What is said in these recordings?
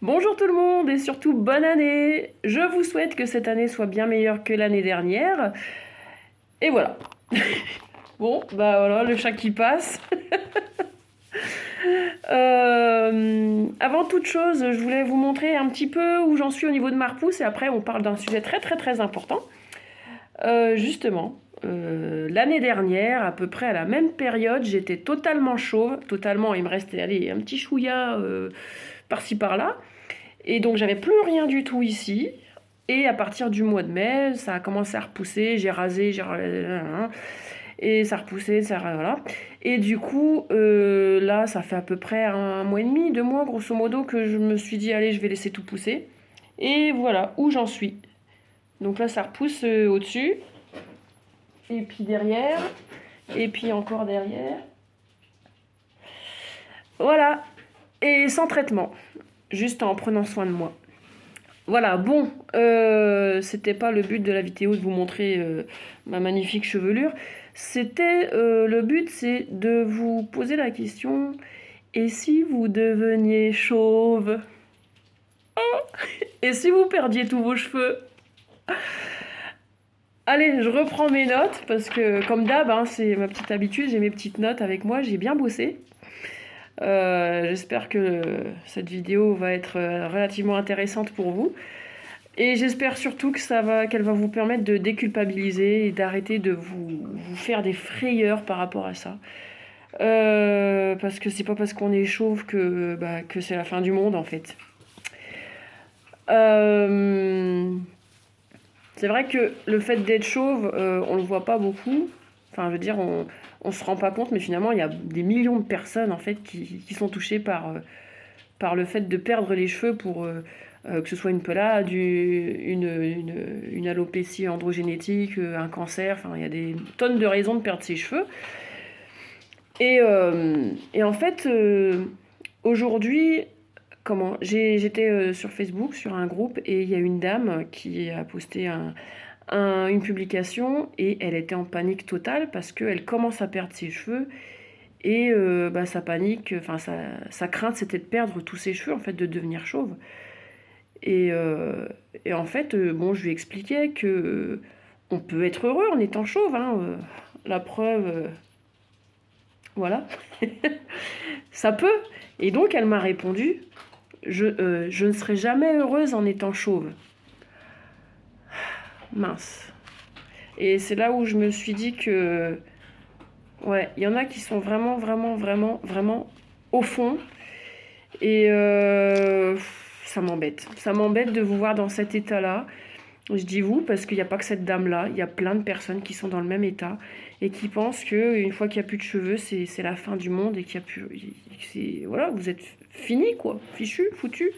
Bonjour tout le monde et surtout bonne année. Je vous souhaite que cette année soit bien meilleure que l'année dernière. Et voilà. Bon, bah voilà, le chat qui passe. Avant toute chose, je voulais vous montrer un petit peu où j'en suis au niveau de ma repousse et après on parle d'un sujet très très très important. Justement, l'année dernière, à peu près à la même période, j'étais totalement chauve. Totalement, il me restait allez, un petit chouïa par-ci par-là. Et donc j'avais plus rien du tout ici. Et à partir du mois de mai, ça a commencé à repousser. J'ai rasé, et ça repoussait, ça voilà. Et du coup, là, ça fait à peu près un mois et demi, 2 mois, grosso modo, que je me suis dit allez, je vais laisser tout pousser. Et voilà où j'en suis. Donc là, ça repousse au-dessus, et puis derrière, et puis encore derrière. Voilà. Et sans traitement, juste en prenant soin de moi. Voilà, bon, c'était pas le but de la vidéo de vous montrer ma magnifique chevelure. C'était le but, c'est de vous poser la question, et si vous deveniez chauve? Et si vous perdiez tous vos cheveux? Allez, je reprends mes notes parce que comme d'hab, hein, c'est ma petite habitude, j'ai mes petites notes avec moi, j'ai bien bossé. J'espère que cette vidéo va être relativement intéressante pour vous. Et j'espère surtout que qu'elle va vous permettre de déculpabiliser et d'arrêter de vous faire des frayeurs par rapport à ça. Parce que c'est pas parce qu'on est chauve que c'est la fin du monde en fait. C'est vrai que le fait d'être chauve, on le voit pas beaucoup. Enfin, je veux dire, on se rend pas compte, mais finalement, il y a des millions de personnes en fait qui sont touchées par le fait de perdre les cheveux pour que ce soit une pelade, une alopécie androgénétique, un cancer, enfin il y a des tonnes de raisons de perdre ses cheveux. Et en fait, aujourd'hui, j'étais sur Facebook, sur un groupe, et il y a une dame qui a posté une publication, et elle était en panique totale parce qu'elle commence à perdre ses cheveux. Et sa panique, enfin sa crainte, c'était de perdre tous ses cheveux, en fait, de devenir chauve. Et, euh, et en fait, bon, je lui expliquais que on peut être heureux en étant chauve, hein, la preuve, voilà, ça peut. Et donc, elle m'a répondu, je ne serai jamais heureuse en étant chauve. Mince. Et c'est là où je me suis dit que, ouais, il y en a qui sont vraiment, vraiment, vraiment, vraiment au fond. Et ça m'embête. Ça m'embête de vous voir dans cet état-là. Je dis vous parce qu'il n'y a pas que cette dame-là. Il y a plein de personnes qui sont dans le même état et qui pensent qu'une fois qu'il n'y a plus de cheveux, c'est la fin du monde et qu'il n'y a plus. Voilà, vous êtes fini, quoi. Fichu, foutu.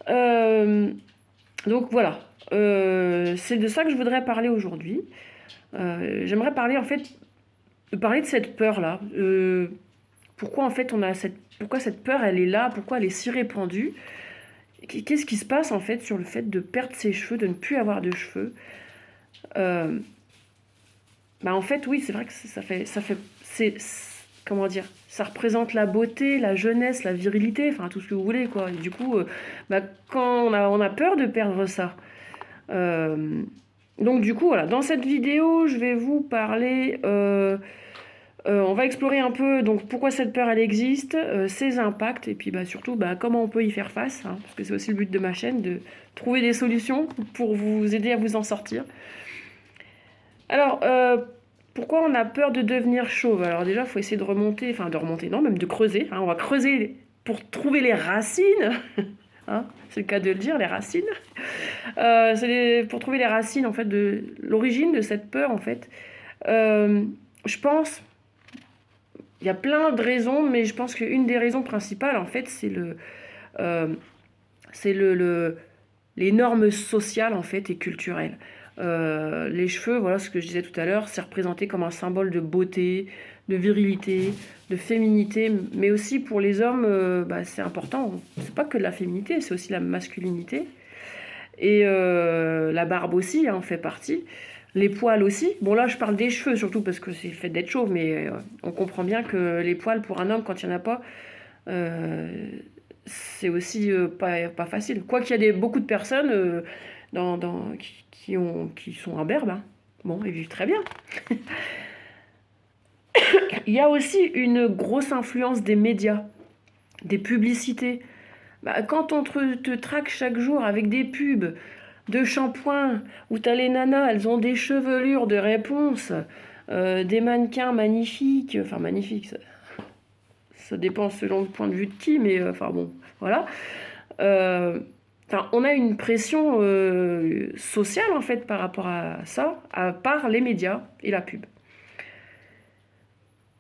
Donc voilà. C'est de ça que je voudrais parler aujourd'hui. J'aimerais parler, en fait, de cette peur-là. Pourquoi, en fait, pourquoi cette peur, elle est là? Pourquoi elle est si répandue? Qu'est-ce qui se passe en fait sur le fait de perdre ses cheveux, de ne plus avoir de cheveux? euh, En fait, oui, c'est vrai que comment dire, ça représente la beauté, la jeunesse, la virilité, enfin tout ce que vous voulez, quoi. Et du coup, quand on a peur de perdre ça. Euh, donc du coup, voilà, dans cette vidéo, je vais vous parler. On va explorer un peu donc pourquoi cette peur elle existe, ses impacts et puis surtout comment on peut y faire face, hein, parce que c'est aussi le but de ma chaîne, de trouver des solutions pour vous aider à vous en sortir. Alors, pourquoi on a peur de devenir chauve? Alors déjà, il faut essayer de remonter, enfin de remonter, non, même de creuser, hein, on va creuser pour trouver les racines, hein, c'est le cas de le dire, les racines. Pour trouver les racines en fait de l'origine de cette peur en fait. Je pense il y a plein de raisons, mais je pense qu'une des raisons principales, en fait, euh, c'est les normes sociales, en fait, et culturelles. Les cheveux, voilà ce que je disais tout à l'heure, c'est représenté comme un symbole de beauté, de virilité, de féminité, mais aussi pour les hommes, c'est important. C'est pas que de la féminité, c'est aussi la masculinité. Et la barbe aussi en fait partie. Les poils aussi. Bon là je parle des cheveux surtout parce que c'est le fait d'être chauve, mais on comprend bien que les poils pour un homme quand il n'y en a pas, euh, c'est aussi pas facile. Quoi qu'il y a beaucoup de personnes qui sont imberbes, hein. Bon, ils vivent très bien. Il y a aussi une grosse influence des médias, des publicités. Bah, quand on te traque chaque jour avec des pubs de shampoing, où t'as les nanas, elles ont des chevelures de réponse, des mannequins magnifiques, enfin magnifiques, ça dépend selon le point de vue de qui, mais enfin bon, voilà. Euh, Enfin, on a une pression sociale en fait par rapport à ça, par les médias et la pub.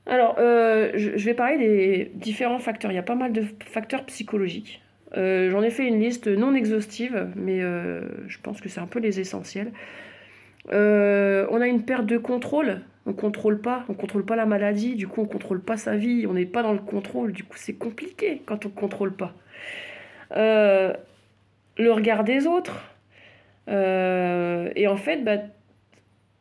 Alors, je vais parler des différents facteurs. Il y a pas mal de facteurs psychologiques. J'en ai fait une liste non exhaustive, mais je pense que c'est un peu les essentiels. On a une perte de contrôle. On contrôle pas la maladie, du coup on contrôle pas sa vie, on n'est pas dans le contrôle, du coup c'est compliqué quand on contrôle pas. Euh, le regard des autres. Et en fait, bah,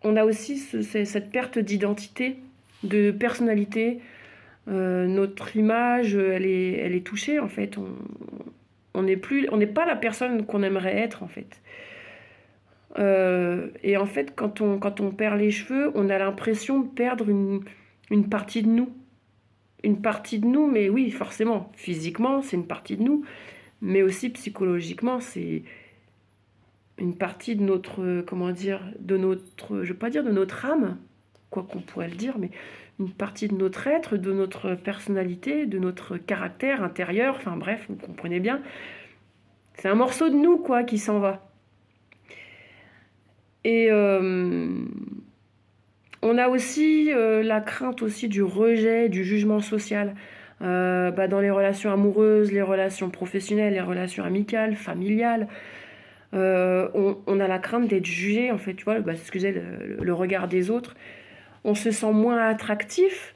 on a aussi cette perte d'identité, de personnalité. Notre image, elle est touchée en fait. On n'est pas la personne qu'on aimerait être en fait. Et en fait, quand on perd les cheveux, on a l'impression de perdre une partie de nous. Une partie de nous, mais oui, forcément, physiquement, c'est une partie de nous, mais aussi psychologiquement, c'est une partie de notre, comment dire, de notre, je veux pas dire de notre âme, quoi qu'on pourrait le dire, mais une partie de notre être, de notre personnalité, de notre caractère intérieur, enfin bref, vous comprenez bien. C'est un morceau de nous, quoi, qui s'en va. Et on a aussi la crainte aussi du rejet, du jugement social. Bah, dans les relations amoureuses, les relations professionnelles, les relations amicales, familiales, on a la crainte d'être jugé, en fait, tu vois, bah, excusez le regard des autres. On se sent moins attractif,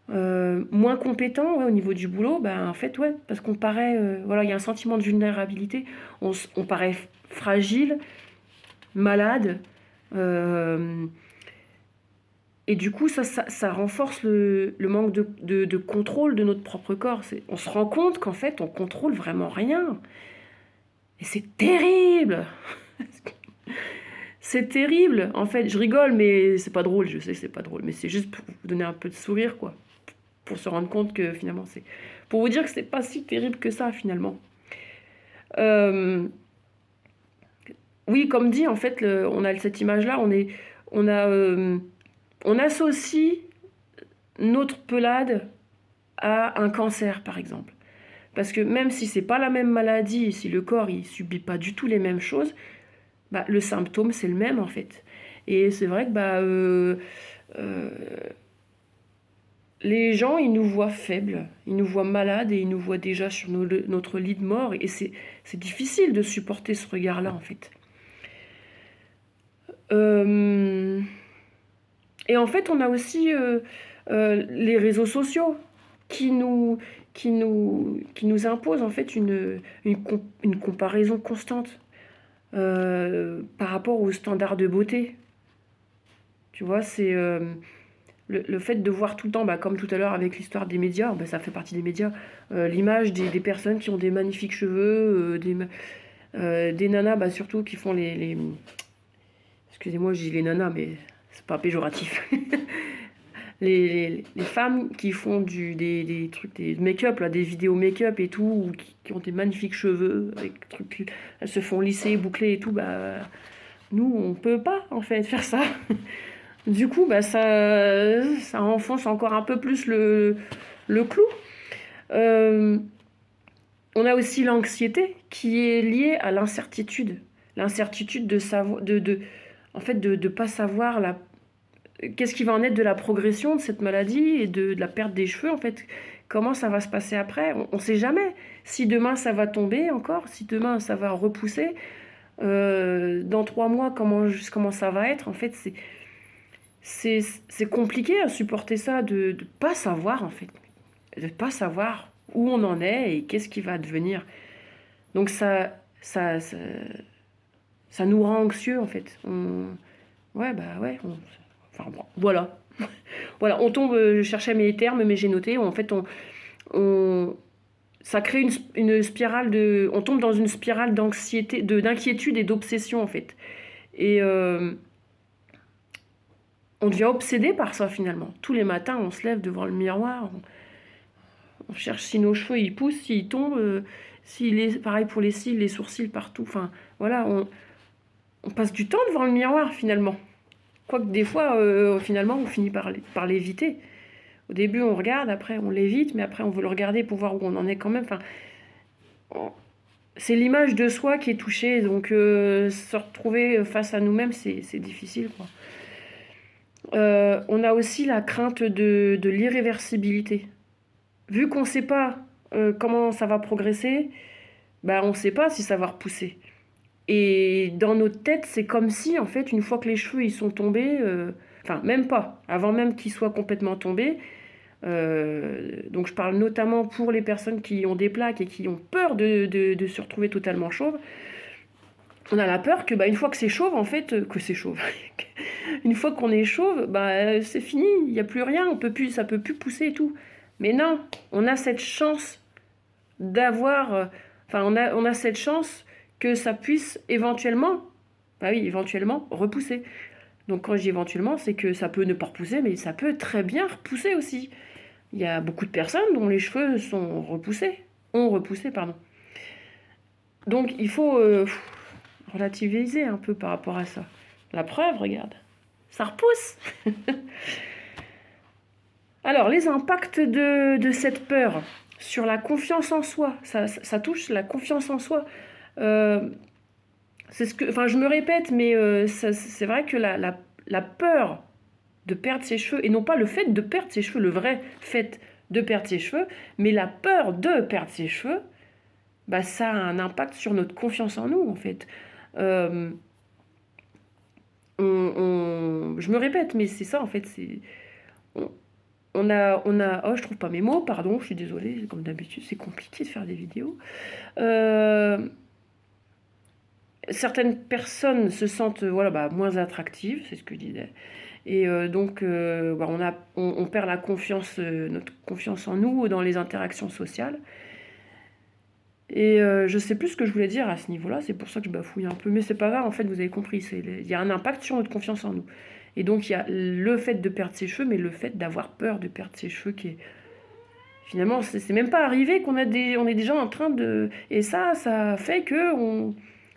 moins compétent ouais, au niveau du boulot, bah, en fait, ouais, parce qu'on paraît, voilà, il y a un sentiment de vulnérabilité, on paraît fragile, malade, euh, et du coup, ça renforce le manque de contrôle de notre propre corps. On se rend compte qu'en fait, on contrôle vraiment rien. Et c'est terrible. C'est terrible. En fait, je rigole, mais c'est pas drôle. Je sais que c'est pas drôle, mais c'est juste pour vous donner un peu de sourire, quoi. Pour se rendre compte que finalement, c'est. Pour vous dire que c'est pas si terrible que ça, finalement. Euh, Oui, comme dit, en fait, on a cette image-là, on a, on associe notre pelade à un cancer, par exemple. Parce que même si c'est pas la même maladie, si le corps il subit pas du tout les mêmes choses, bah, le symptôme c'est le même en fait. Et c'est vrai que bah, euh, les gens ils nous voient faibles, ils nous voient malades et ils nous voient déjà sur notre lit de mort. Et c'est difficile de supporter ce regard-là en fait. Euh, et en fait, on a aussi les réseaux sociaux qui nous, qui nous imposent en fait une comparaison constante par rapport aux standards de beauté. Tu vois, c'est le fait de voir tout le temps, bah, comme tout à l'heure avec l'histoire des médias, bah, ça fait partie des médias, l'image des personnes qui ont des magnifiques cheveux, des nanas bah, surtout qui font excusez-moi, je dis les nanas, mais c'est pas péjoratif. Les femmes qui font des trucs, des make-up, là, des vidéos make-up et tout, ou qui ont des magnifiques cheveux, avec trucs, elles se font lisser, boucler et tout, bah, nous, on peut pas, en fait, faire ça. Du coup, bah, ça enfonce encore un peu plus le clou. Euh, on a aussi l'anxiété qui est liée à l'incertitude. L'incertitude de savoir, en fait, de pas savoir qu'est-ce qui va en être de la progression de cette maladie et de la perte des cheveux, en fait. Comment ça va se passer après? On ne sait jamais. Si demain ça va tomber encore, si demain ça va repousser, dans 3 mois, comment ça va être? En fait, c'est compliqué à supporter ça, de ne pas savoir, en fait. De ne pas savoir où on en est et qu'est-ce qui va devenir. Donc ça, ça, ça nous rend anxieux, en fait. Ouais, bah ouais. Enfin, bon, voilà. Voilà, on tombe, je cherchais mes termes, mais j'ai noté. En fait, on, ça crée une spirale de... On tombe dans une spirale d'anxiété, d'inquiétude et d'obsession, en fait. Et on devient obsédé par ça, finalement. Tous les matins, on se lève devant le miroir, on cherche si nos cheveux, ils poussent, s'ils tombent, s'il est pareil pour les cils, les sourcils, partout. Enfin, voilà, on passe du temps devant le miroir, finalement. Quoique des fois, finalement, on finit par l'éviter. Au début, on regarde, après, on l'évite, mais après, on veut le regarder pour voir où on en est quand même. Enfin, c'est l'image de soi qui est touchée, donc se retrouver face à nous-mêmes, c'est difficile, quoi. On a aussi la crainte de l'irréversibilité. Vu qu'on ne sait pas comment ça va progresser, bah, on ne sait pas si ça va repousser. Et dans notre tête, c'est comme si, en fait, une fois que les cheveux ils sont tombés, enfin, même pas, avant même qu'ils soient complètement tombés, donc je parle notamment pour les personnes qui ont des plaques et qui ont peur de se retrouver totalement chauves. On a la peur que, bah, une fois que c'est chauve, en fait, que c'est chauve. Une fois qu'on est chauve, bah, c'est fini, il n'y a plus rien, ça peut plus pousser et tout. Mais non, on a cette chance d'avoir, enfin, on a cette chance que ça puisse éventuellement, bah oui, éventuellement, repousser. Donc quand je dis éventuellement, c'est que ça peut ne pas repousser, mais ça peut très bien repousser aussi. Il y a beaucoup de personnes dont les cheveux ont repoussé, pardon. Donc il faut relativiser un peu par rapport à ça. La preuve, regarde, ça repousse. Alors, les impacts de cette peur sur la confiance en soi, ça touche la confiance en soi. C'est ce que, enfin, je me répète, mais c'est vrai que la peur de perdre ses cheveux, et non pas le fait de perdre ses cheveux, le vrai fait de perdre ses cheveux, mais la peur de perdre ses cheveux, bah, ça a un impact sur notre confiance en nous, en fait. Je me répète, mais c'est ça, en fait. On, oh, je trouve pas mes mots, pardon, je suis désolée, comme d'habitude, c'est compliqué de faire des vidéos. Certaines personnes se sentent voilà, bah, moins attractives, c'est ce que je disais. Et donc, bah, on perd la confiance, notre confiance en nous dans les interactions sociales. Et je sais plus ce que je voulais dire à ce niveau-là, c'est pour ça que je bafouille un peu. Mais c'est pas grave, en fait, vous avez compris, il y a un impact sur notre confiance en nous. Et donc, il y a le fait de perdre ses cheveux, mais le fait d'avoir peur de perdre ses cheveux qui est... Finalement, c'est même pas arrivé qu'on on est déjà en train de... Et ça fait que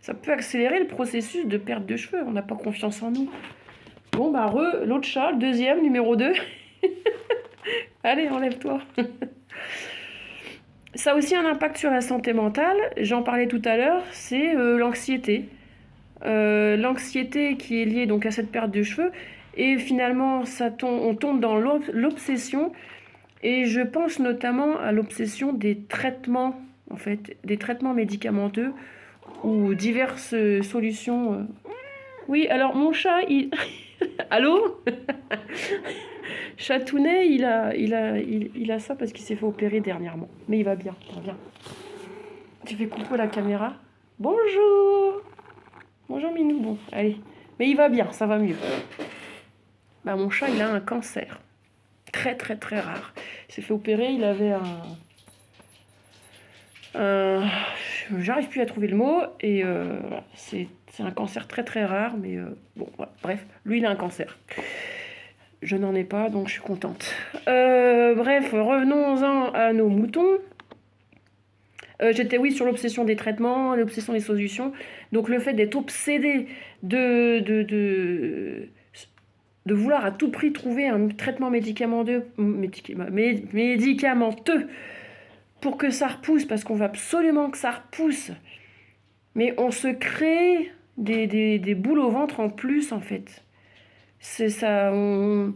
ça peut accélérer le processus de perte de cheveux. On n'a pas confiance en nous. Bon, bah, l'autre chat, le deuxième, numéro 2. Allez, enlève-toi. Ça a aussi un impact sur la santé mentale. J'en parlais tout à l'heure, c'est l'anxiété. L'anxiété qui est liée donc à cette perte de cheveux. Et finalement, on tombe dans l'obsession. Et je pense notamment à l'obsession des traitements, en fait, des traitements médicamenteux ou diverses solutions. Oui, alors mon chat, il... Allô? Chatounet, il a ça parce qu'il s'est fait opérer dernièrement. Mais il va bien, reviens. Tu fais coucou à la caméra. Bonjour. Bonjour Minou, bon, allez. Mais il va bien, ça va mieux. Bah, mon chat, il a un cancer. Très très très rare. Il s'est fait opérer, il avait j'arrive plus à trouver le mot, et voilà, c'est un cancer très très rare, mais bon, voilà, bref, lui il a un cancer. Je n'en ai pas, donc je suis contente. Bref, revenons-en à nos moutons. J'étais, oui, sur l'obsession des traitements, l'obsession des solutions. Donc le fait d'être obsédé de vouloir à tout prix trouver un traitement médicamenteux pour que ça repousse, parce qu'on veut absolument que ça repousse. Mais on se crée des boules au ventre en plus, en fait. C'est ça. Je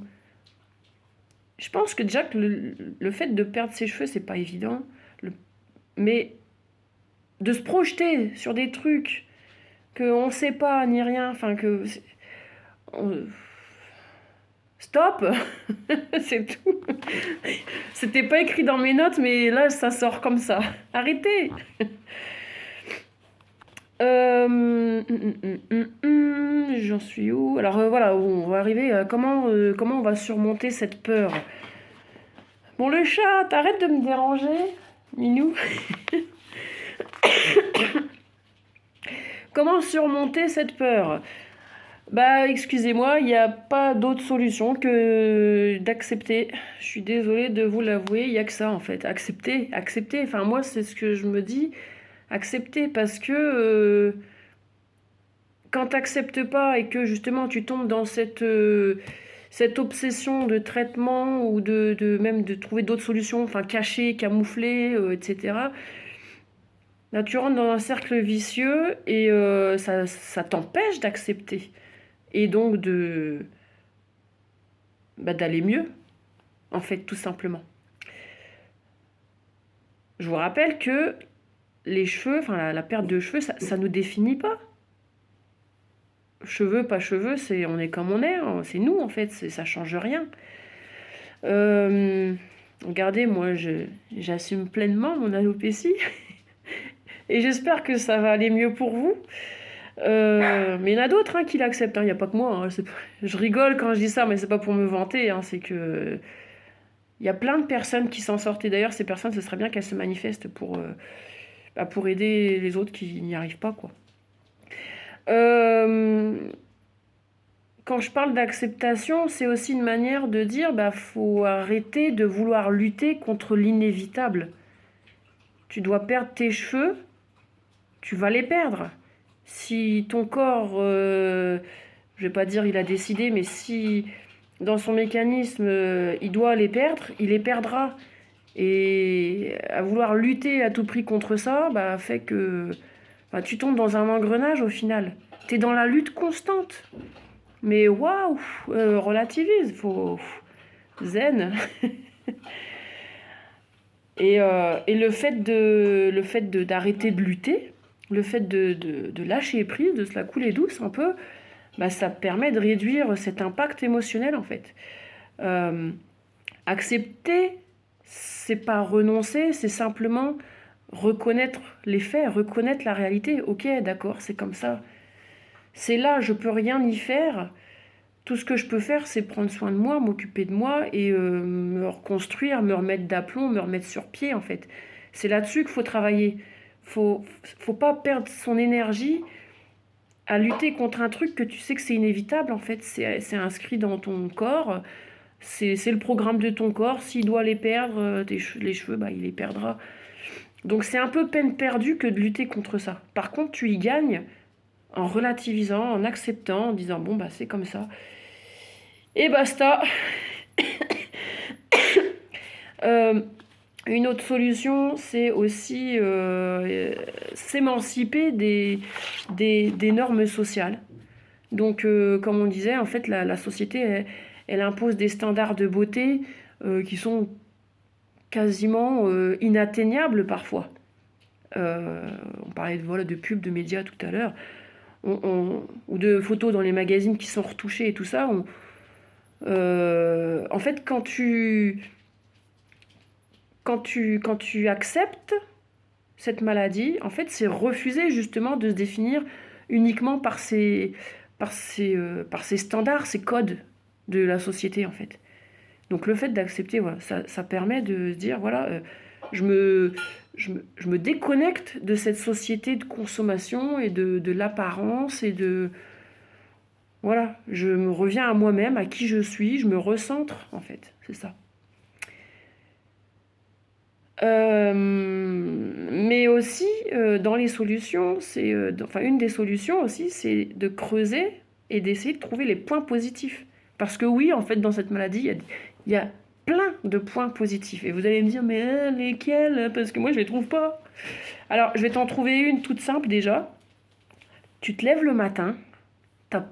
pense que déjà que le fait de perdre ses cheveux, c'est pas évident. Mais de se projeter sur des trucs qu'on ne sait pas ni rien, enfin que... Stop. C'est tout. C'était pas écrit dans mes notes, mais là, ça sort comme ça. Arrêtez. J'en suis où? Alors voilà, on va arriver à comment on va surmonter cette peur. Bon, le chat, t'arrêtes de me déranger. Minou. Comment surmonter cette peur? Bah, excusez-moi, il n'y a pas d'autre solution que d'accepter. Je suis désolée de vous l'avouer, il n'y a que ça en fait. Accepter, accepter. Enfin, moi, c'est ce que je me dis. Accepter parce que quand tu n'acceptes pas et que justement tu tombes dans cette obsession de traitement ou même de trouver d'autres solutions, enfin cachées, camouflées, etc. Là, tu rentres dans un cercle vicieux et ça t'empêche d'accepter et donc d'aller mieux, en fait, tout simplement. Je vous rappelle que les cheveux, enfin la perte de cheveux, ça nous définit pas. Cheveux, pas cheveux, on est comme on est, hein, c'est nous en fait, ça change rien. Regardez, moi j'assume pleinement mon alopécie et j'espère que ça va aller mieux pour vous. Mais il y en a d'autres qui l'acceptent, il n'y a pas que moi. Hein, je rigole quand je dis ça, mais c'est pas pour me vanter, hein, c'est que il y a plein de personnes qui s'en sortent. Et d'ailleurs, ces personnes, ce serait bien qu'elles se manifestent pour aider les autres qui n'y arrivent pas, quoi. Quand je parle d'acceptation, c'est aussi une manière de dire faut arrêter de vouloir lutter contre l'inévitable. Tu dois perdre tes cheveux, tu vas les perdre. Si ton corps, je vais pas dire il a décidé, mais si dans son mécanisme il doit les perdre, il les perdra. Et à vouloir lutter à tout prix contre ça, fait que tu tombes dans un engrenage au final. T'es dans la lutte constante. Mais waouh, relativise, faut zen. Et le fait d'arrêter de lutter, le fait de lâcher prise, de se la couler douce un peu, ça permet de réduire cet impact émotionnel en fait. Accepter, c'est pas renoncer, c'est simplement reconnaître les faits, reconnaître la réalité. Ok, d'accord, c'est comme ça. C'est là, je peux rien y faire. Tout ce que je peux faire, c'est prendre soin de moi, m'occuper de moi et me reconstruire, me remettre d'aplomb, me remettre sur pied en fait. C'est là-dessus qu'il faut travailler. Faut pas perdre son énergie à lutter contre un truc que tu sais que c'est inévitable en fait. C'est inscrit dans ton corps. C'est le programme de ton corps. S'il doit les perdre, les cheveux, il les perdra. Donc c'est un peu peine perdue que de lutter contre ça. Par contre, tu y gagnes en relativisant, en acceptant, en disant bon c'est comme ça. Et basta. Une autre solution, c'est aussi s'émanciper des normes sociales. Donc, comme on disait, en fait, la société, elle impose des standards de beauté qui sont quasiment inatteignables parfois. On parlait de pubs, de médias tout à l'heure, ou de photos dans les magazines qui sont retouchées et tout ça. En fait, quand tu acceptes cette maladie, en fait, c'est refuser justement de se définir uniquement par ces standards, ces codes de la société, en fait. Donc le fait d'accepter, voilà, ça permet de se dire, voilà, je me déconnecte de cette société de consommation et de l'apparence et de... Voilà, je me reviens à moi-même, à qui je suis, je me recentre, en fait, c'est ça. Mais aussi, dans les solutions, une des solutions aussi, c'est de creuser et d'essayer de trouver les points positifs. Parce que oui, en fait, dans cette maladie, il y a plein de points positifs. Et vous allez me dire, mais lesquels? Parce que moi, je les trouve pas. Alors, je vais t'en trouver une toute simple déjà. Tu te lèves le matin, t'as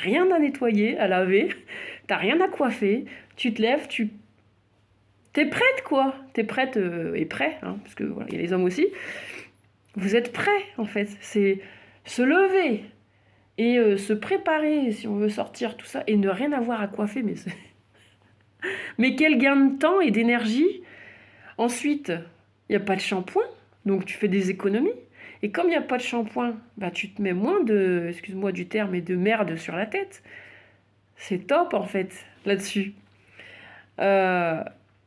rien à nettoyer, à laver, t'as rien à coiffer, tu te lèves, t'es prête quoi. T'es prête et prêt, hein, parce que voilà, il y a les hommes aussi. Vous êtes prêts en fait. C'est se lever et se préparer si on veut sortir, tout ça, et ne rien avoir à coiffer, mais quel gain de temps et d'énergie. Ensuite, il n'y a pas de shampoing, donc tu fais des économies. Et comme il n'y a pas de shampoing, tu te mets moins excuse-moi du terme, mais de merde sur la tête. C'est top en fait, là-dessus.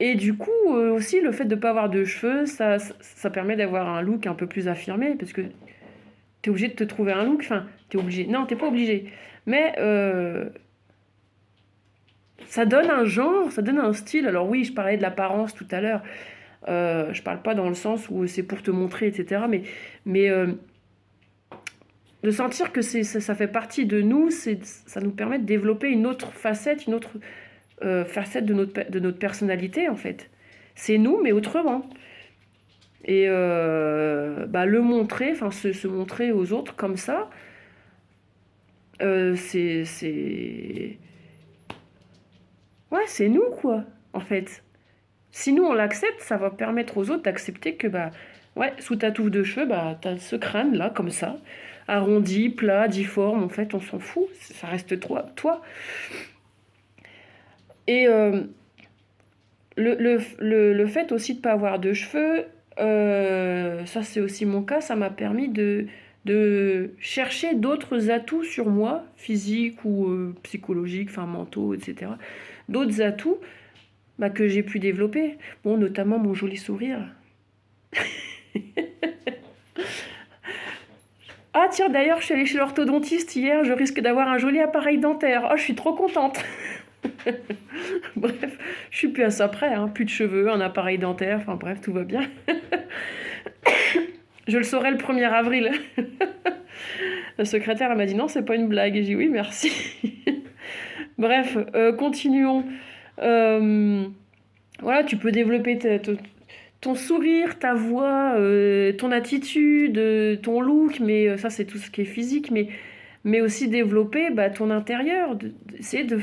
Et du coup, aussi, le fait de ne pas avoir de cheveux, ça permet d'avoir un look un peu plus affirmé, parce que t'es obligé de te trouver un look, enfin, t'es obligé, non, t'es pas obligé, mais ça donne un genre, ça donne un style. Alors oui, je parlais de l'apparence tout à l'heure, je parle pas dans le sens où c'est pour te montrer, etc., mais de sentir que ça fait partie de nous, ça nous permet de développer une autre facette, une autre facette de notre personnalité, en fait. C'est nous, mais autrement. Et bah, le montrer, enfin se montrer aux autres comme ça, c'est... Ouais, c'est nous, quoi, en fait. Si nous, on l'accepte, ça va permettre aux autres d'accepter que, bah, ouais, sous ta touffe de cheveux, bah, t'as ce crâne-là, comme ça, arrondi, plat, difforme, en fait, on s'en fout, ça reste toi. Et le fait aussi de ne pas avoir de cheveux, ça c'est aussi mon cas, ça m'a permis de chercher d'autres atouts sur moi, physiques ou psychologiques, enfin mentaux, etc. D'autres atouts bah, que j'ai pu développer. Bon, notamment mon joli sourire. Ah tiens, d'ailleurs, je suis allée chez l'orthodontiste hier, je risque d'avoir un joli appareil dentaire. Oh, je suis trop contente. Bref, je suis plus à ça près, hein. Plus de cheveux, un appareil dentaire, enfin bref, tout va bien. Je le saurai le 1er avril. La secrétaire elle m'a dit non, c'est pas une blague. Et j'ai dit oui, merci. Bref, continuons. Voilà, tu peux développer ton sourire, ta voix, ton attitude, ton look, mais ça c'est tout ce qui est physique, mais aussi développer bah, ton intérieur, essayer de...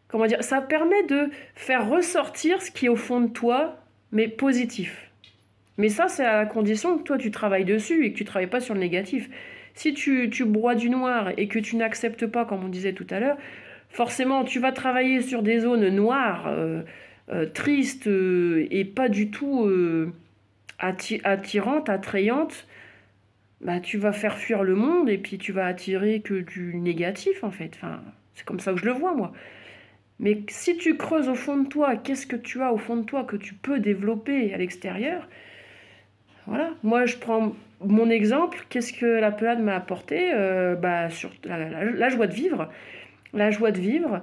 Comment dire, ça permet de faire ressortir ce qui est au fond de toi, mais positif. Mais ça, c'est à la condition que toi, tu travailles dessus et que tu ne travailles pas sur le négatif. Si tu broies du noir et que tu n'acceptes pas, comme on disait tout à l'heure, forcément, tu vas travailler sur des zones noires, tristes et pas du tout attirantes, attrayantes. Bah, tu vas faire fuir le monde et puis tu vas attirer que du négatif, en fait. Enfin, c'est comme ça que je le vois, moi. Mais si tu creuses au fond de toi, qu'est-ce que tu as au fond de toi que tu peux développer à l'extérieur? Voilà. Moi, je prends mon exemple. Qu'est-ce que la pelade m'a apporté? Bah, sur la joie de vivre. La joie de vivre.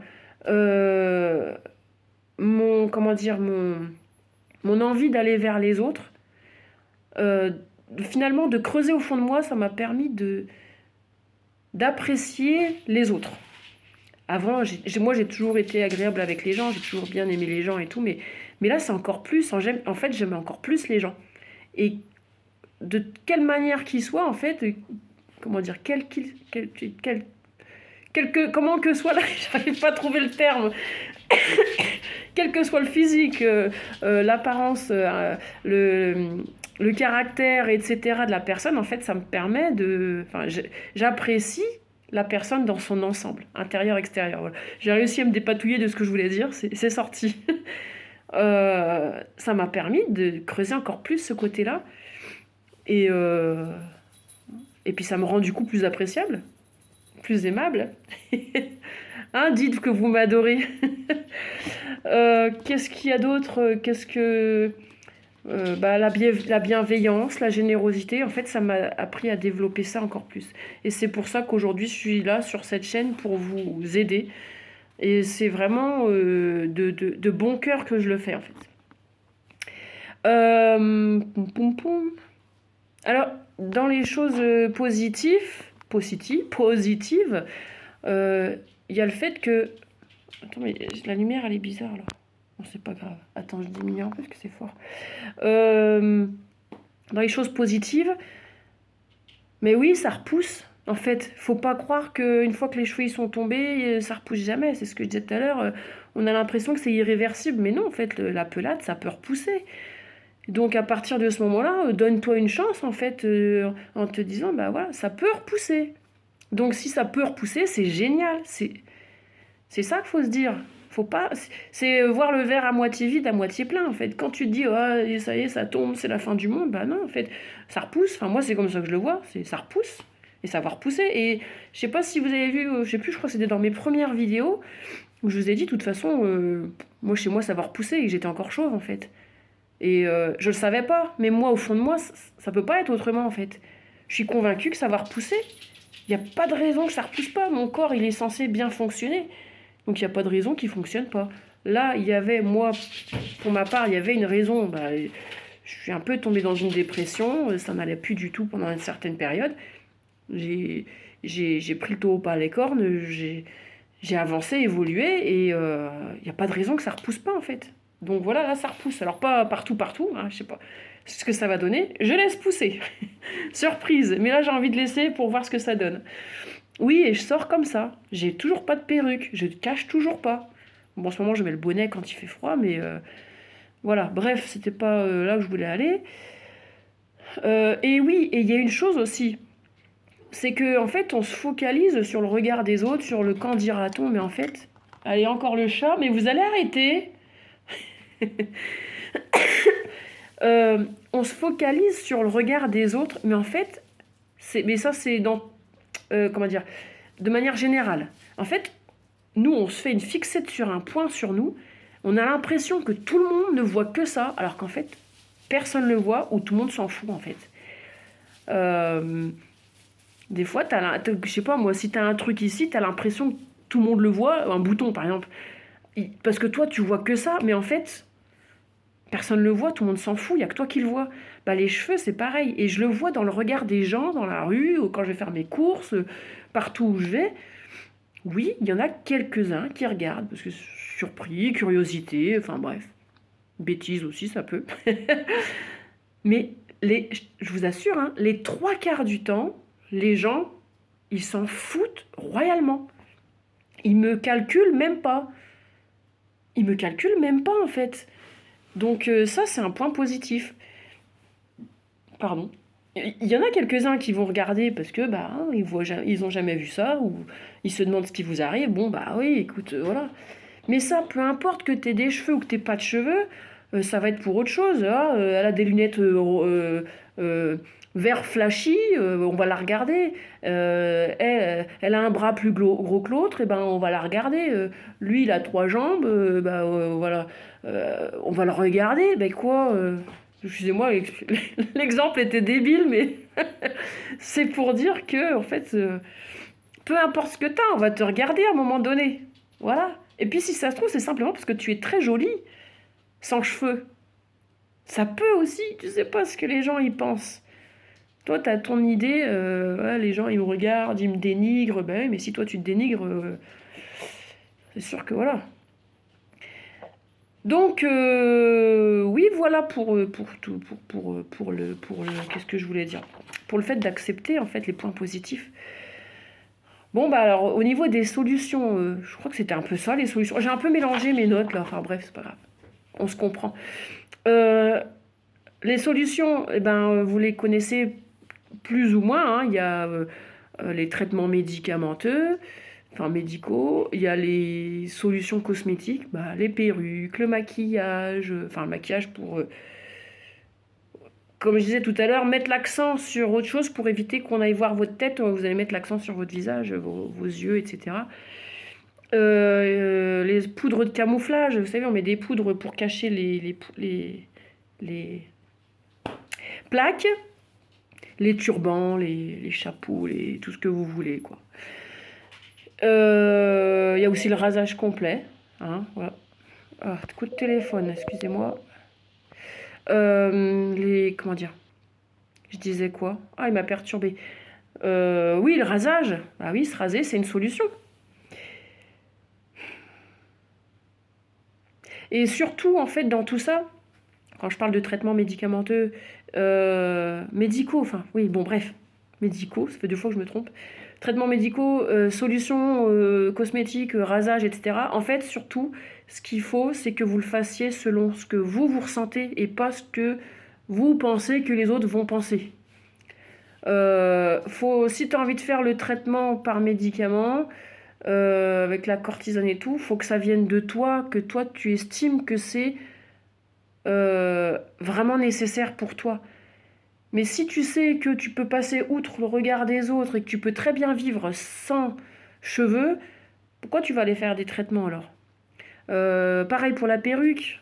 Comment dire, mon envie d'aller vers les autres. Euh, Finalement, de creuser au fond de moi, ça m'a permis d'apprécier les autres. Avant, moi, j'ai toujours été agréable avec les gens, j'ai toujours bien aimé les gens et tout, mais là, c'est encore plus. En fait, j'aime encore plus les gens. Et de quelle manière qu'ils soient, en fait, comment dire, comment que soit là, j'arrive pas à trouver le terme, quel que soit le physique, l'apparence, le caractère, etc. de la personne, en fait, ça me permet de... Enfin, j'apprécie la personne dans son ensemble, intérieur, extérieur. Voilà. J'ai réussi à me dépatouiller de ce que je voulais dire, c'est sorti. Ça m'a permis de creuser encore plus ce côté-là. Et puis ça me rend du coup plus appréciable, plus aimable. Hein, dites que vous m'adorez. Qu'est-ce qu'il y a d'autre? Qu'est-ce que... bah, la bienveillance, la générosité, en fait, ça m'a appris à développer ça encore plus. Et c'est pour ça qu'aujourd'hui, je suis là sur cette chaîne pour vous aider. Et c'est vraiment de bon cœur que je le fais, en fait. Poum, poum, poum. Alors, dans les choses positives, il y a le fait que... Attends, mais la lumière, elle est bizarre, là. Bon, c'est pas grave. Attends, je diminue un peu parce que c'est fort. Dans les choses positives, mais oui, ça repousse. En fait, faut pas croire qu'une fois que les cheveux ils sont tombés, ça repousse jamais. C'est ce que je disais tout à l'heure. On a l'impression que c'est irréversible, mais non, en fait, la pelade, ça peut repousser. Donc à partir de ce moment-là, donne-toi une chance en fait en te disant bah voilà, ça peut repousser. Donc si ça peut repousser, c'est génial. C'est ça qu'il faut se dire. Faut pas, c'est voir le verre à moitié vide, à moitié plein en fait. Quand tu te dis oh, ça y est, ça tombe, c'est la fin du monde, bah non en fait, ça repousse. Enfin moi c'est comme ça que je le vois, ça repousse et ça va repousser. Et je sais pas si vous avez vu, je sais plus, je crois que c'était dans mes premières vidéos. Je vous ai dit, de toute façon, moi, chez moi, ça va repousser et j'étais encore chauve, en fait. Et je le savais pas, mais moi, au fond de moi, ça peut pas être autrement, en fait. Je suis convaincue que ça va repousser. Il n'y a pas de raison que ça repousse pas. Mon corps, il est censé bien fonctionner. Donc, il n'y a pas de raison qu'il fonctionne pas. Là, il y avait, moi, pour ma part, il y avait une raison. Bah, je suis un peu tombée dans une dépression. Ça n'allait plus du tout pendant une certaine période. J'ai, j'ai pris le taureau par les cornes. J'ai avancé, évolué. Et il n'y a pas de raison que ça repousse pas, en fait. Donc voilà, là, ça repousse. Alors, pas partout, partout. Hein, je sais pas ce que ça va donner. Je laisse pousser. Surprise. Mais là, j'ai envie de laisser pour voir ce que ça donne. Oui, et je sors comme ça. J'ai toujours pas de perruque. Je ne cache toujours pas. Bon, en ce moment, je mets le bonnet quand il fait froid, mais voilà. Bref, c'était pas là où je voulais aller. Et oui, et il y a une chose aussi. C'est que en fait, on se focalise sur le regard des autres, sur le quand dira-t-on, mais en fait, allez, encore le chat, mais vous allez arrêter. On se focalise sur le regard des autres, mais en fait, mais ça, c'est dans. Comment dire? De manière générale. En fait, nous, on se fait une fixette sur un point sur nous. On a l'impression que tout le monde ne voit que ça, alors qu'en fait, personne ne le voit ou tout le monde s'en fout, en fait. Euh, des fois, je sais pas moi, si t'as un truc ici, t'as l'impression que tout le monde le voit, un bouton par exemple. Parce que toi, tu vois que ça, mais en fait, personne ne le voit, tout le monde s'en fout, il n'y a que toi qui le vois. Bah, les cheveux, c'est pareil. Et je le vois dans le regard des gens, dans la rue, ou quand je vais faire mes courses, partout où je vais. Oui, il y en a quelques-uns qui regardent, parce que surpris, curiosité, enfin bref. Bêtise aussi, ça peut. Mais je vous assure, hein, les trois quarts du temps, les gens, ils s'en foutent royalement. Ils me calculent même pas. Ils me calculent même pas, en fait. Donc ça, c'est un point positif. Pardon. Il y en a quelques-uns qui vont regarder parce que bah ils ont jamais vu ça ou ils se demandent ce qui vous arrive. Bon bah oui, écoute, voilà. Mais ça, peu importe que t'aies des cheveux ou que t'aies pas de cheveux, ça va être pour autre chose. Ah, elle a des lunettes vert flashy, on va la regarder. Elle a un bras plus gros que l'autre, et ben on va la regarder. Lui, il a trois jambes, voilà, on va le regarder. Ben quoi excusez-moi, l'exemple était débile, mais c'est pour dire que, en fait, peu importe ce que t'as, on va te regarder à un moment donné. Voilà. Et puis si ça se trouve, c'est simplement parce que tu es très jolie, sans cheveux. Ça peut aussi, tu sais pas ce que les gens y pensent. Toi, t'as ton idée, ouais, les gens ils me regardent, ils me dénigrent, ben oui, mais si toi tu te dénigres, c'est sûr que voilà. Donc oui, voilà pour tout, pour le, qu'est-ce que je voulais dire, pour le fait d'accepter en fait les points positifs. Bon bah alors au niveau des solutions, je crois que c'était un peu ça les solutions. J'ai un peu mélangé mes notes là, enfin bref c'est pas grave, on se comprend. Euh, les solutions, eh ben vous les connaissez plus ou moins. Hein. Il y a les traitements médicamenteux, enfin médicaux. Il y a les solutions cosmétiques, bah, les perruques, le maquillage, enfin le maquillage pour, comme je disais tout à l'heure, mettre l'accent sur autre chose pour éviter qu'on aille voir votre tête. Vous allez mettre l'accent sur votre visage, vos yeux, etc. Les poudres de camouflage, vous savez, on met des poudres pour cacher les plaques, les turbans, les chapeaux, tout ce que vous voulez, quoi. Il y a aussi le rasage complet. Hein, voilà. Ah, coup de téléphone, excusez-moi. Comment dire? Je disais quoi? Ah, il m'a perturbé. Oui, le rasage. Ah oui, se raser, c'est une solution. Et surtout, en fait, dans tout ça, quand je parle de traitements médicamenteux, médicaux, enfin, oui, bon, bref, médicaux, ça fait 2 fois que je me trompe. Traitements médicaux, solutions cosmétiques, rasage, etc. En fait, surtout, ce qu'il faut, c'est que vous le fassiez selon ce que vous ressentez et pas ce que vous pensez que les autres vont penser. Si tu as envie de faire le traitement par médicament, avec la cortisone et tout, faut que ça vienne de toi, que toi tu estimes que c'est vraiment nécessaire pour toi. Mais si tu sais que tu peux passer outre le regard des autres et que tu peux très bien vivre sans cheveux, Pourquoi tu vas aller faire des traitements alors? Pareil pour la perruque.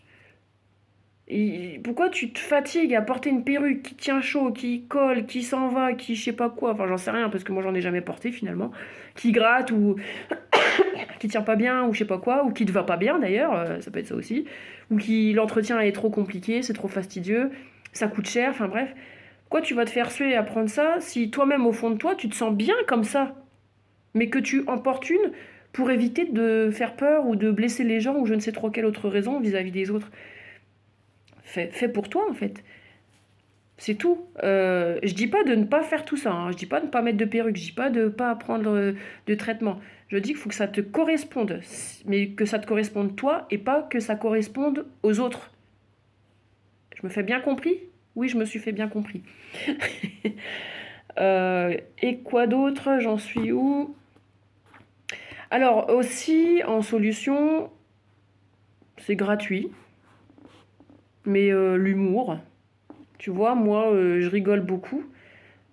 Pourquoi tu te fatigues à porter une perruque qui tient chaud, qui colle, qui s'en va, qui je sais pas quoi, enfin j'en sais rien parce que moi j'en ai jamais porté finalement, qui gratte ou qui tient pas bien ou je sais pas quoi, ou qui te va pas bien d'ailleurs, ça peut être ça aussi, ou qui l'entretien est trop compliqué, c'est trop fastidieux, ça coûte cher, enfin bref. Pourquoi tu vas te faire suer à prendre ça si toi-même au fond de toi tu te sens bien comme ça, mais que tu en portes une pour éviter de faire peur ou de blesser les gens ou je ne sais trop quelle autre raison vis-à-vis des autres. Fais pour toi en fait. C'est tout. Je dis pas de ne pas faire tout ça, hein. Je dis pas de ne pas mettre de perruque. Je dis pas de ne pas prendre de traitement. Je dis qu'il faut que ça te corresponde. Mais que ça te corresponde toi et pas que ça corresponde aux autres. Je me fais bien compris? Oui, je me suis fait bien compris. Et quoi d'autre? J'en suis où? Alors aussi, en solution, c'est gratuit. Mais l'humour, tu vois, moi, je rigole beaucoup.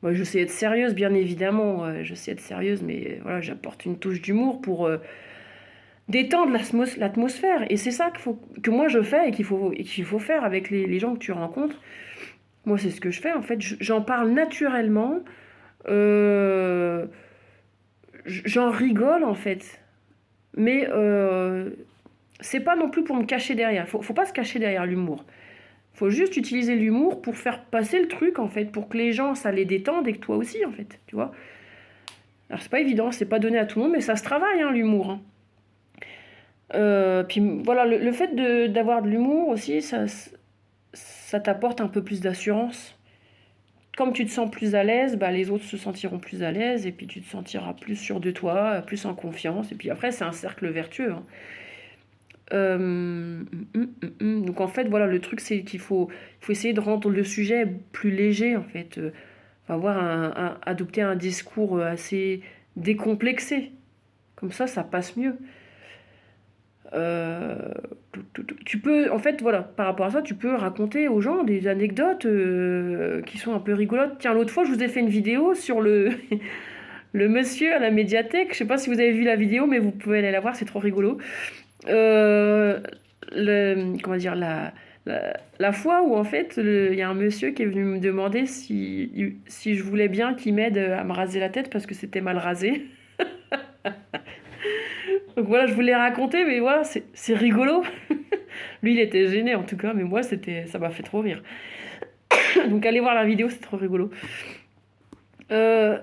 Moi, je sais être sérieuse, bien évidemment. Je sais être sérieuse, mais voilà, j'apporte une touche d'humour pour détendre l'atmosphère. Et c'est ça que moi je fais et qu'il faut faire avec les gens que tu rencontres. Moi, c'est ce que je fais en fait. J'en parle naturellement. euh, J'en rigole en fait. Mais c'est pas non plus pour me cacher derrière. Faut pas se cacher derrière l'humour. Faut juste utiliser l'humour pour faire passer le truc en fait, pour que les gens ça les détende et que toi aussi en fait, tu vois. Alors c'est pas évident, c'est pas donné à tout le monde, mais ça se travaille hein, l'humour, hein. Puis voilà, le fait d'avoir de l'humour aussi, ça t'apporte un peu plus d'assurance. Comme tu te sens plus à l'aise, bah, les autres se sentiront plus à l'aise et puis tu te sentiras plus sûr de toi, plus en confiance. Et puis après, c'est un cercle vertueux, hein. Donc en fait, voilà, le truc, c'est qu'il faut essayer de rendre le sujet plus léger, en fait. Avoir adopter un discours assez décomplexé. Comme ça passe mieux. Euh, Tu peux, en fait, voilà, par rapport à ça, tu peux raconter aux gens des anecdotes qui sont un peu rigolotes. Tiens, l'autre fois, je vous ai fait une vidéo sur le monsieur à la médiathèque. Je sais pas si vous avez vu la vidéo, mais vous pouvez aller la voir, c'est trop rigolo. Euh, Comment dire, la fois où, en fait, il y a un monsieur qui est venu me demander si je voulais bien qu'il m'aide à me raser la tête parce que c'était mal rasé. Donc voilà, je voulais raconter, mais voilà, c'est rigolo. Lui, il était gêné en tout cas, mais moi, ça m'a fait trop rire. Donc allez voir la vidéo, c'est trop rigolo. Euh,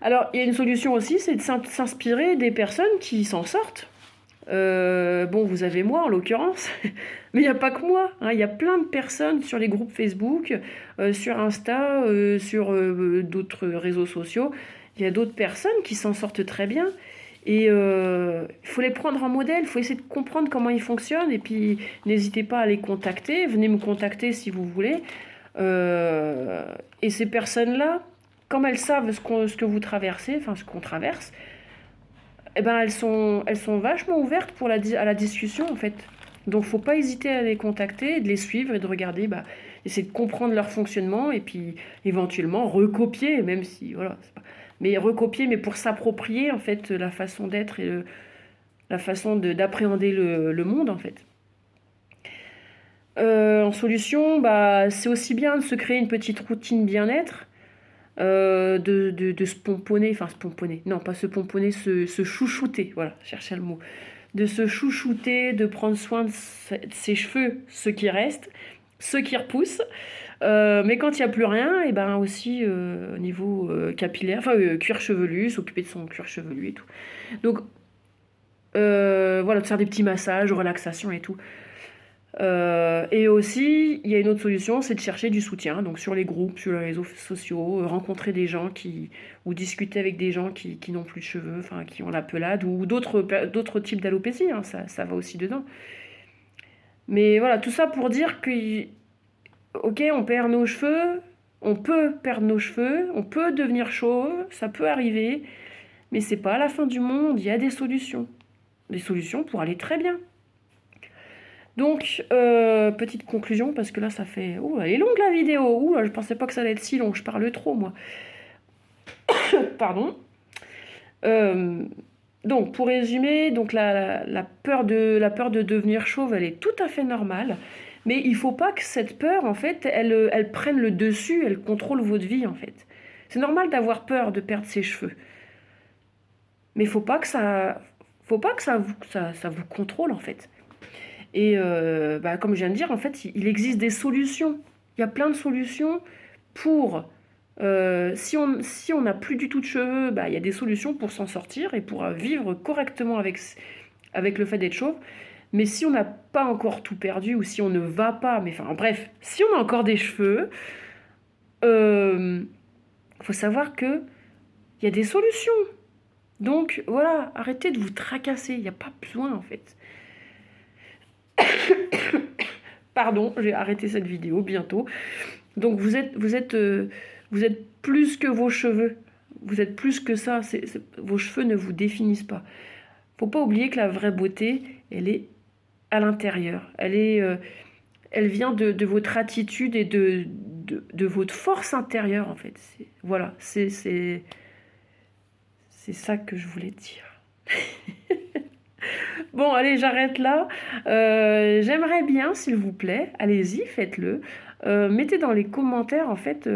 alors, il y a une solution aussi, c'est de s'inspirer des personnes qui s'en sortent. Bon, vous avez moi en l'occurrence, mais il n'y a pas que moi, hein. Il y a plein de personnes sur les groupes Facebook, sur Insta, sur d'autres réseaux sociaux. Il y a d'autres personnes qui s'en sortent très bien. Et il faut les prendre en modèle, il faut essayer de comprendre comment ils fonctionnent. Et puis, n'hésitez pas à les contacter. Venez me contacter si vous voulez. Euh, et ces personnes-là, comme elles savent ce que vous traversez, enfin ce qu'on traverse, eh ben elles sont vachement ouvertes à la discussion en fait. Donc faut pas hésiter à les contacter, de les suivre et de regarder, bah, essayer de comprendre leur fonctionnement et puis éventuellement recopier, même si voilà, mais recopier, mais pour s'approprier en fait la façon d'être et la façon d'appréhender le monde en fait. En solution, bah, c'est aussi bien de se créer une petite routine bien-être, de se pomponner, enfin se pomponner, non pas se pomponner, se chouchouter, voilà, chercher le mot, de se chouchouter, de prendre soin de ses cheveux, ceux qui restent, ceux qui repoussent, mais quand il n'y a plus rien, et ben aussi au niveau capillaire, enfin cuir chevelu, s'occuper de son cuir chevelu et tout. Donc voilà, de faire des petits massages, relaxation et tout. Et aussi, il y a une autre solution, c'est de chercher du soutien. Donc sur les groupes, sur les réseaux sociaux, rencontrer des gens ou discuter avec des gens qui n'ont plus de cheveux, enfin qui ont la pelade, ou d'autres types d'alopécie, hein, ça va aussi dedans. Mais voilà, tout ça pour dire que, ok, on perd nos cheveux, on peut perdre nos cheveux, on peut devenir chauve, ça peut arriver, mais c'est pas la fin du monde, il y a des solutions. Des solutions pour aller très bien. Donc, petite conclusion, parce que là, ça fait... Oh, elle est longue, la vidéo. Ouh, je pensais pas que ça allait être si long. Je parle trop, moi. Pardon. Euh, donc, pour résumer, donc la peur de devenir chauve, elle est tout à fait normale. Mais il faut pas que cette peur, en fait, elle prenne le dessus, elle contrôle votre vie, en fait. C'est normal d'avoir peur de perdre ses cheveux. Mais faut pas que ça vous contrôle, en fait. Et bah, comme je viens de dire, en fait, il existe des solutions. Il y a plein de solutions pour... si on n'a plus du tout de cheveux, bah, il y a des solutions pour s'en sortir et pour vivre correctement avec le fait d'être chauve. Mais si on n'a pas encore tout perdu ou si on ne va pas, mais enfin bref, si on a encore des cheveux, faut savoir que il y a des solutions. Donc voilà, arrêtez de vous tracasser, il n'y a pas besoin en fait. Pardon, j'ai arrêté cette vidéo bientôt. Donc vous êtes plus que vos cheveux. Vous êtes plus que ça. Vos cheveux ne vous définissent pas. Faut pas oublier que la vraie beauté, elle est à l'intérieur. Elle vient de votre attitude et de votre force intérieure en fait. Voilà, c'est ça que je voulais dire. Bon, allez, j'arrête là. J'aimerais bien, s'il vous plaît, allez-y, faites-le. Mettez dans les commentaires, en fait,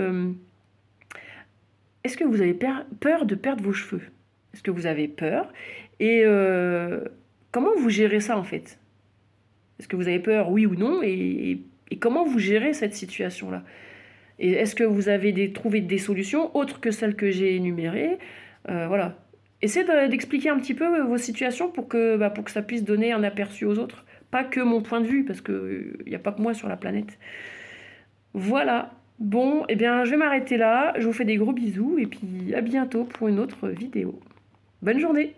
est-ce que vous avez peur de perdre vos cheveux? Est-ce que vous avez peur? Et comment vous gérez ça, en fait? Est-ce que vous avez peur, oui ou non? Et comment vous gérez cette situation-là? Et est-ce que vous avez trouvé des solutions autres que celles que j'ai énumérées? Voilà. Essayez d'expliquer un petit peu vos situations pour que ça puisse donner un aperçu aux autres. Pas que mon point de vue, parce qu'il n'y a pas que moi sur la planète. Voilà. Bon, eh bien, je vais m'arrêter là. Je vous fais des gros bisous et puis à bientôt pour une autre vidéo. Bonne journée!